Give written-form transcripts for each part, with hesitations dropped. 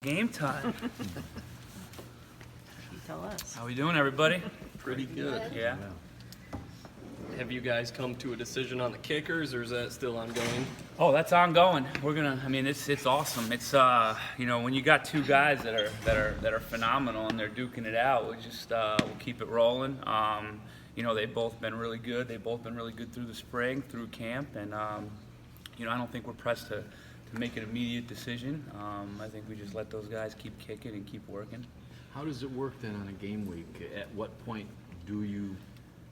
Game time. You tell us. How we doing, everybody? Pretty good. Yeah. Have you guys come to a decision on the kickers, or is that still ongoing? Oh, that's ongoing. We're gonna. I mean, it's awesome. It's when you got two guys that are phenomenal and they're duking it out, we'll keep it rolling. They've both been really good. They've both been really good through the spring, through camp, and I don't think we're pressed to make an immediate decision. I think we just let those guys keep kicking and keep working. How does it work then on a game week? At what point do you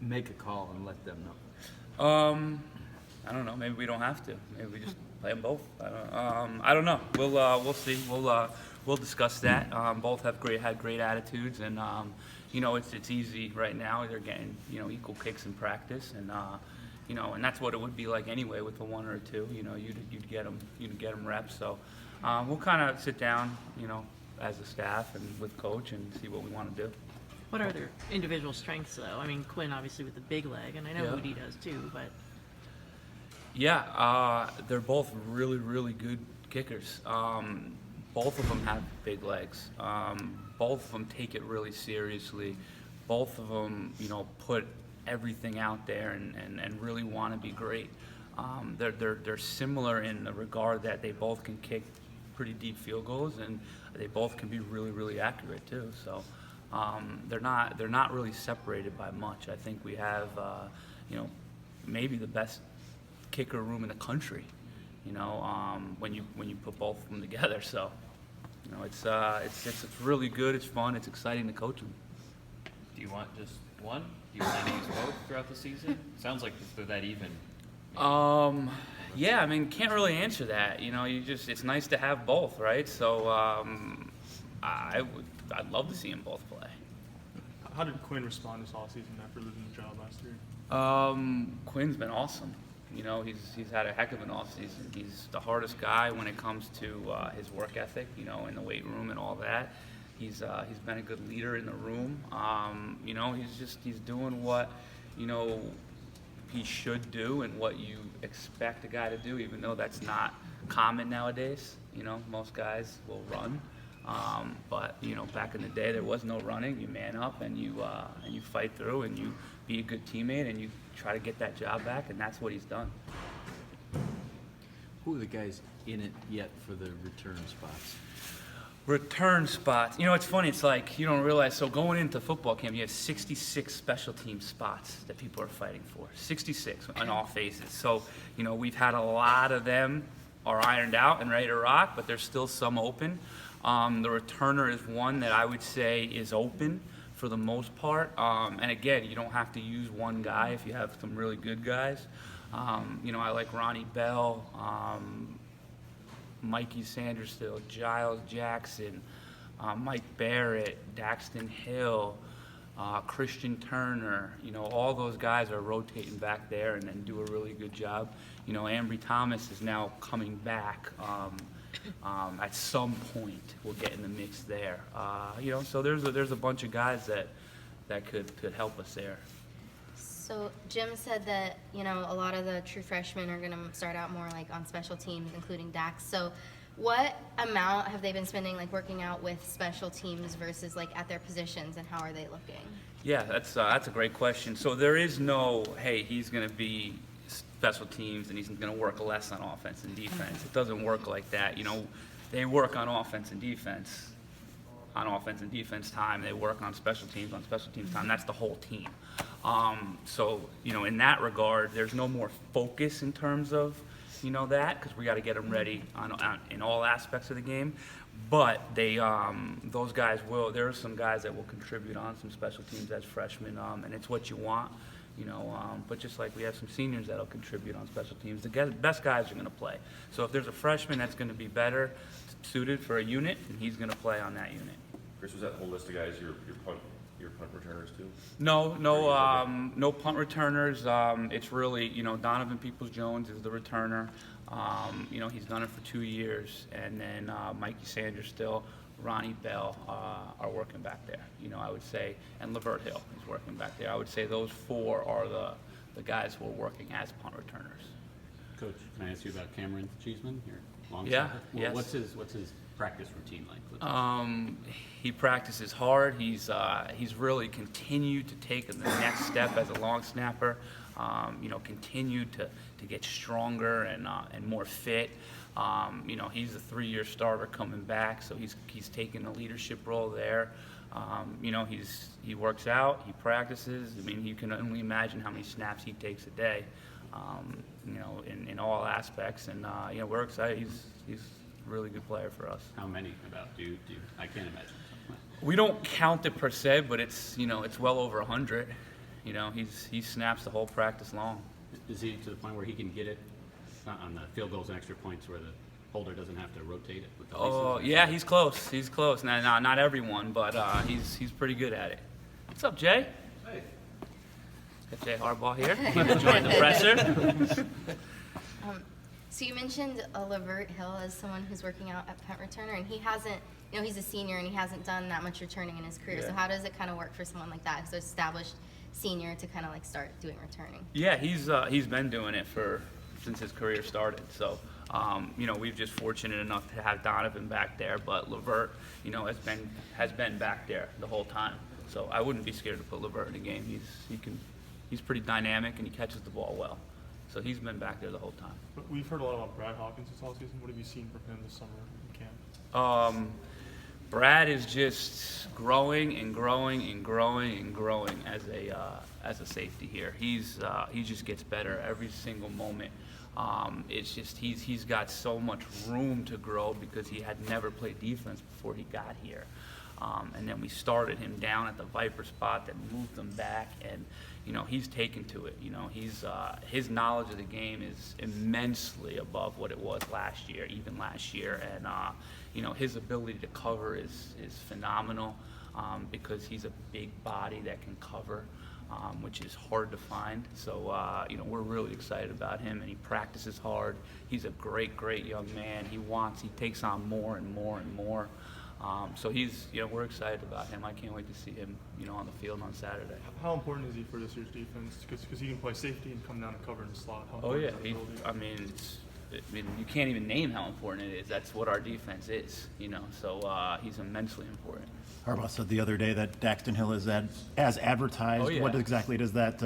make a call and let them know? I don't know. Maybe we don't have to. Maybe we just play them both. I don't know. We'll see. We'll discuss that. Both had great attitudes, and it's easy right now. They're getting equal kicks in practice, and and that's what it would be like anyway with the one or a two. You'd get them reps. So we'll kind of sit down, as a staff and with coach and see what we want to do. What are their individual strengths, though? I mean, Quinn obviously with the big leg, and I know Woody does too, but... Yeah, they're both really, really good kickers. Both of them have big legs. Both of them take it really seriously. Both of them, put everything out there and really want to be great. They're similar in the regard that they both can kick pretty deep field goals, and they both can be really, really accurate too. So they're not really separated by much. I think we have maybe the best kicker room in the country. When you put both of them together. So it's really good. It's fun. It's exciting to coach them. Do you want just one? Do you plan to use both throughout the season? Sounds like they're that even. Yeah, I mean, can't really answer that. It's nice to have both, right? So I'd love to see them both play. How did Quinn respond this offseason after losing the job last year? Quinn's been awesome. He's had a heck of an offseason. He's the hardest guy when it comes to his work ethic, in the weight room and all that. He's been a good leader in the room. He's doing what, he should do and what you expect a guy to do, even though that's not common nowadays. Most guys will run. But back in the day, there was no running. You man up and you fight through and you be a good teammate and you try to get that job back, and that's what he's done. Who are the guys in it yet for the return spots? Return spots. It's funny. It's like you don't realize. So going into football camp, you have 66 special team spots that people are fighting for. 66 on all phases. So we've had a lot of them are ironed out and ready to rock, but there's still some open. The returner is one that I would say is open for the most part. And again, you don't have to use one guy if you have some really good guys. I like Ronnie Bell, Mikey Sanderstill, Giles Jackson, Mike Barrett, Daxton Hill, Christian Turner. All those guys are rotating back there and do a really good job. Ambry Thomas is now coming back. At some point, we'll get in the mix there. So there's a bunch of guys that could help us there. So Jim said that a lot of the true freshmen are going to start out more like on special teams, including Dax. So what amount have they been spending working out with special teams versus at their positions, and how are they looking? Yeah, that's a great question. So there is no, hey, he's going to be special teams and he's going to work less on offense and defense. It doesn't work like that. They work on offense and defense time. They work on special teams time. That's the whole team. In that regard, there's no more focus in terms of that, because we got to get them ready in all aspects of the game. But those guys will. There are some guys that will contribute on some special teams as freshmen, and it's what you want. But just like we have some seniors that'll contribute on special teams, the best guys are going to play. So if there's a freshman that's going to be better suited for a unit, then he's going to play on that unit. Chris, was that whole list of guys your punt returners too? No punt returners. It's really Donovan Peoples-Jones is the returner. He's done it for 2 years, and then Mikey Sanderstill, Ronnie Bell are working back there. I would say, and Lavert Hill is working back there. I would say those four are the guys who are working as punt returners. Coach, can I ask you about Cameron Cheeseman, your long Yeah. snapper? Yes. What's his practice routine like? He practices hard. He's really continued to take the next step as a long snapper. Continued to get stronger and more fit. He's a 3-year starter coming back, so he's taking a leadership role there. He works out, he practices. I mean, you can only imagine how many snaps he takes a day, in all aspects. And we're excited. He's a really good player for us. How many about do you I can't imagine. We don't count it per se, but it's well over 100. He snaps the whole practice long. Is he to the point where he can get it not on the field goals and extra points where the holder doesn't have to rotate it with the Oh, laces? yeah, he's close. He's close. Not everyone, but he's pretty good at it. What's up, Jay? Hey. Got Jay Harbaugh here. Enjoying the presser. So you mentioned Lavert Hill as someone who's working out at punt returner, and he hasn't, he's a senior and he hasn't done that much returning in his career. So Yeah. how does it kind of work for someone like that, who's an established senior, to kind of like start doing returning? Yeah, he's been doing it since his career started. So, we've just fortunate enough to have Donovan back there, but Lavert, has been back there the whole time. So I wouldn't be scared to put Lavert in a game. He's pretty dynamic and he catches the ball well. So he's been back there the whole time. But we've heard a lot about Brad Hawkins this offseason. What have you seen from him this summer in camp? Brad is just growing and growing and growing and growing as a safety here. He just gets better every single moment. It's just he's got so much room to grow because he had never played defense before he got here. And then we started him down at the Viper spot, then moved him back, and he's taken to it. His knowledge of the game is immensely above what it was last year, even last year, and his ability to cover is phenomenal because he's a big body that can cover, which is hard to find. So we're really excited about him, and he practices hard. He's a great young man. He takes on more and more and more. So we're excited about him. I can't wait to see him, on the field on Saturday. How important is he for this year's defense? Because he can play safety and come down and cover in the slot. How Oh important yeah, is that ability? you can't even name how important it is. That's what our defense is, So he's immensely important. Harbaugh said the other day that Daxton Hill is as advertised. Oh, yeah. What exactly does that?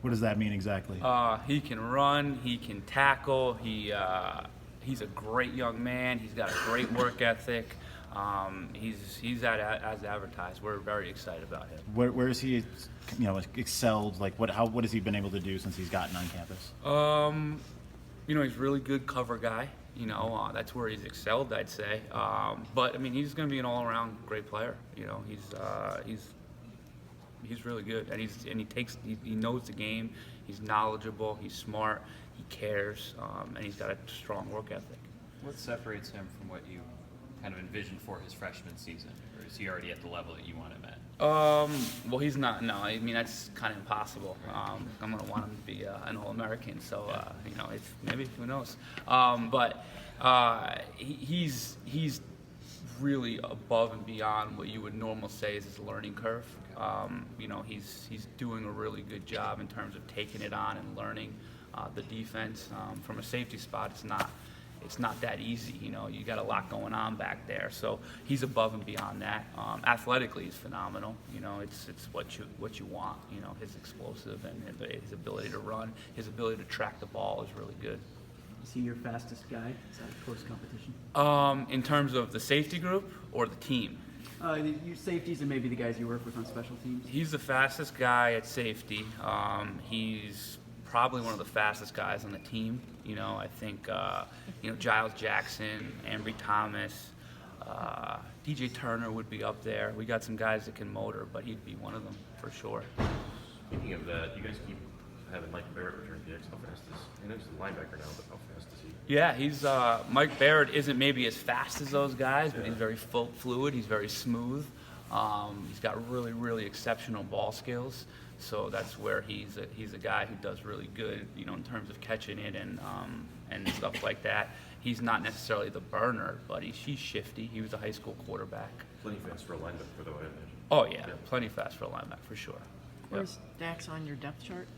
What does that mean exactly? He can run. He can tackle. He's a great young man. He's got a great work ethic. He's as advertised. We're very excited about him. Where is he? Excelled. Like what has he been able to do since he's gotten on campus? He's a really good cover guy. That's where he's excelled, I'd say. But he's going to be an all-around great player. He's really good, and he knows the game. He's knowledgeable. He's smart. He cares, and he's got a strong work ethic. What separates him from what you kind of envisioned for his freshman season, or is he already at the level that you want him at? Well, he's not. No, that's kind of impossible. I'm gonna want him to be an All-American. So it's maybe, who knows? But he's really above and beyond what you would normally say is his learning curve. He's doing a really good job in terms of taking it on and learning the defense. From a safety spot, it's not that easy. You got a lot going on back there. So he's above and beyond that. Athletically, he's phenomenal. It's what you want. His explosive and his ability to run, his ability to track the ball is really good. Is he your fastest guy? Is that a close competition? In terms of the safety group or the team? Your safeties and maybe the guys you work with on special teams. He's the fastest guy at safety. He's probably one of the fastest guys on the team. I think Giles Jackson, Ambry Thomas, DJ Turner would be up there. We got some guys that can motor, but he'd be one of them for sure. Speaking of that, you guys keep having Mike Barrett return kicks. How fast is he? I know he's a linebacker now, but how fast is he? Yeah, he's Mike Barrett isn't maybe as fast as those guys, but he's very fluid. He's very smooth. He's got really exceptional ball skills. So that's where he's a guy who does really good, in terms of catching it and stuff like that. He's not necessarily the burner, but he's shifty. He was a high school quarterback. Plenty fast for a linebacker, though, I imagine. Oh yeah, plenty fast for a linebacker for sure. Where's Dax on your depth chart?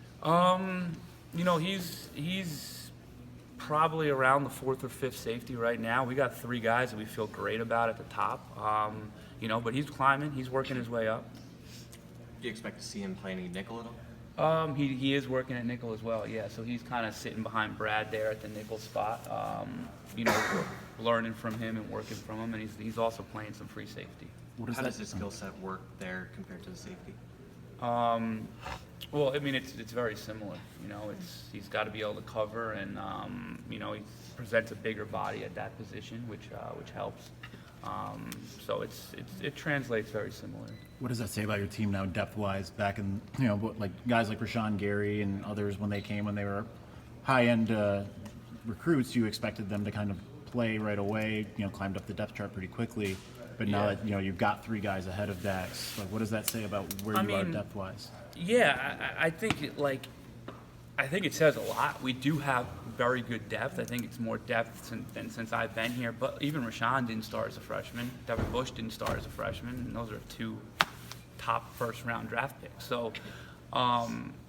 He's probably around the fourth or fifth safety right now. We got 3 guys that we feel great about at the top. You know, but he's climbing. He's working his way up. Do you expect to see him play any nickel at all? He is working at nickel as well, yeah. So he's kind of sitting behind Brad there at the nickel spot. You know, we're learning from him and working from him, and he's also playing some free safety. How does his skill set work there compared to the safety? Well, I mean, it's very similar. You know, he's got to be able to cover, and you know, he presents a bigger body at that position, which helps. So it translates very similar. What does that say about your team now, depth-wise? Back in, you know, like guys like Rashawn Gary and others when they were high-end recruits, you expected them to kind of play right away. You know, climbed up the depth chart pretty quickly. But now that you know you've got 3 guys ahead of Dax, like what does that say about where you are depth-wise? Yeah, I think I think it says a lot. We do have very good depth. I think it's more depth than since I've been here. But even Rashawn didn't start as a freshman. Devin Bush didn't start as a freshman. And those are 2 top first-round draft picks. So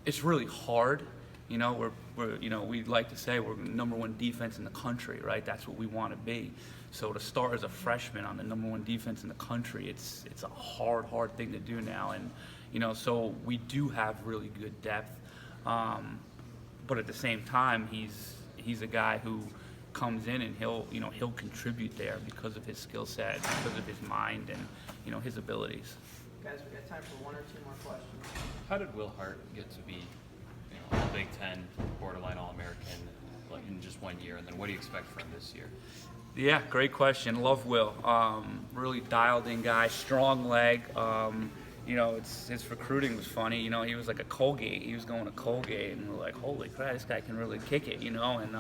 it's really hard. You know, we're you know, we'd like to say we're #1 defense in the country, right? That's what we want to be. So to start as a freshman on the #1 defense in the country, it's a hard thing to do now. And you know, so we do have really good depth. But at the same time, he's a guy who comes in and he'll contribute there because of his skill set, because of his mind, and you know, his abilities. Guys, we got time for 1 or 2 more questions. How did Will Hart get to be, you know, a Big Ten borderline All-American like in just 1 year, and then what do you expect from him this year? Yeah, great question. Love Will. Really dialed-in guy, strong leg. You know, his recruiting was funny. You know, he was like a Colgate. He was going to Colgate, and we're like, holy crap, this guy can really kick it, you know. And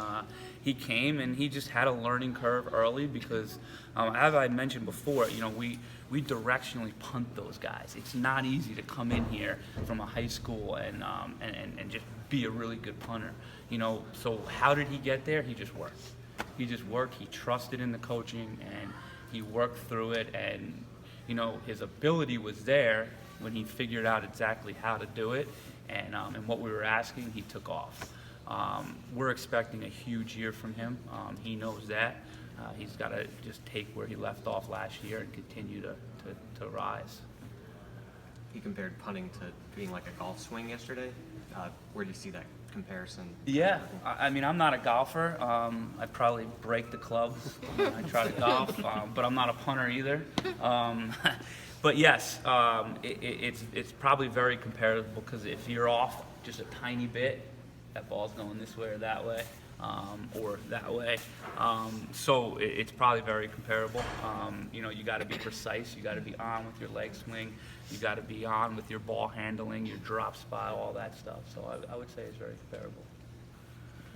he came, and he just had a learning curve early because, as I mentioned before, you know, we directionally punt those guys. It's not easy to come in here from a high school and just be a really good punter. You know, so how did he get there? He just worked. He just worked. He trusted in the coaching, and he worked through it. And you know, his ability was there when he figured out exactly how to do it, and what we were asking, he took off. We're expecting a huge year from him. He knows that. He's got to just take where he left off last year and continue to rise. He compared punting to being like a golf swing yesterday. Where do you see that comparison? Yeah, I mean, I'm not a golfer. I'd probably break the club when I try to golf, but I'm not a punter either. But yes, it's probably very comparable because if you're off just a tiny bit, that ball's going this way or that way. Or that way. So it's probably very comparable. You know, you got to be precise. You got to be on with your leg swing. You got to be on with your ball handling, your drop spot, all that stuff. So I would say it's very comparable.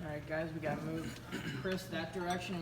All right, guys, we got to move Chris that direction.